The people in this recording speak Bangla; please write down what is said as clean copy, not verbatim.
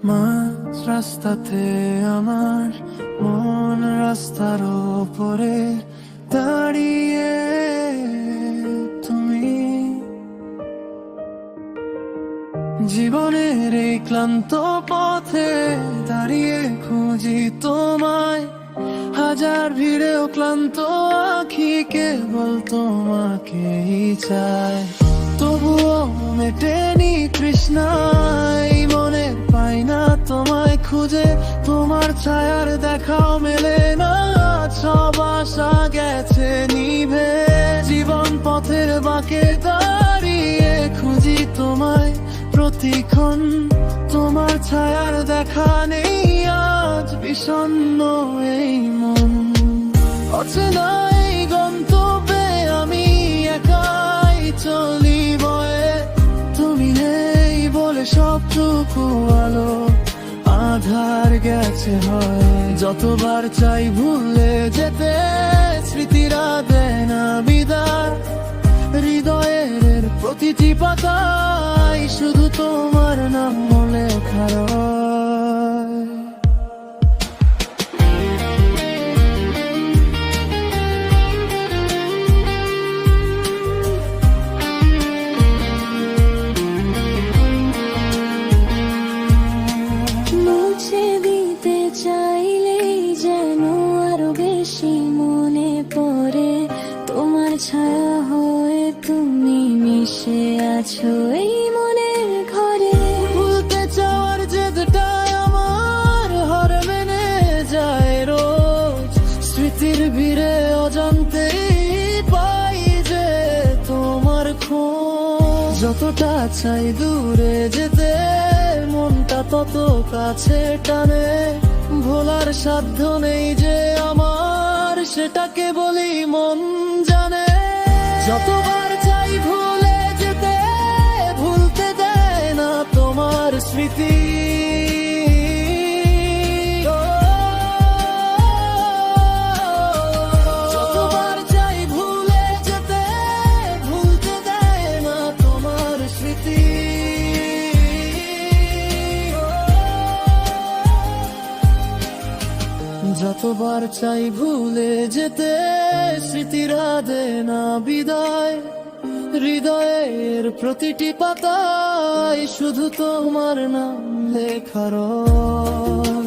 মাঝ রাস্তাতে আমার মন রাস্তার ওপরে দাঁড়িয়ে, তুমি জীবনের এই ক্লান্ত পথে দাঁড়িয়ে খুঁজি তোমায়। হাজার ভিড়েও ক্লান্ত আঁখি কেবল তোমাকেই চায়। তবুও মেটেনি তৃষ্ণায়, মনে পাই না তোমায় খুঁজে। তোমার ছায়ার দেখাও মেলে না, সব আশা গেছে নিভে। জীবন পথের বাঁকে দাঁড়িয়ে খুঁজি তোমায় প্রতিক্ষণ। তোমার ছায়ার দেখা নেই আজ, বিষণ্ণ এই মন। অচেনা এই গন্তব্যে আমি একাই চলি বয়ে। তুমি নেই বলে সবটুকু আলো আধার গেছে হয়। যতবার চাই ভুলে যেতে, স্মৃতিরা দেয় না বিদায়। হৃদয়ের প্রতিটি পাতায় শুধু তোমার নাম লেখা রয়। মুছে দিতে চাইলেই যেন আরো বেশি মনে পড়ে। তোমার ছায়া হয়ে তুমি মিশে আছো এই মনের ঘরে। ভুলতে চাওয়ার জেদটাই আমার হার মেনে যায় রোজ। স্মৃতির ভিড়ে অজান্তেই পাই যে তোমার খোঁজ। যতটা চাই দূরে যেতে, মনটা তত কাছে টানে। ভোলার সাধ্য নেই যে আমার, সেটাকে বলি মন জানে। যতবার চাই ভুলে যেতে, ভুলতে দেয় না তোমার স্মৃতি। যতবার চাই ভুলে যেতে, ভুলতে দেয় না তোমার স্মৃতি। যতবার চাই ভুলে যেতে, স্মৃতিরা দেয় না বিদায়। হৃদয়ের প্রতিটি পাতায় শুধু তোমার নাম লেখা রয়।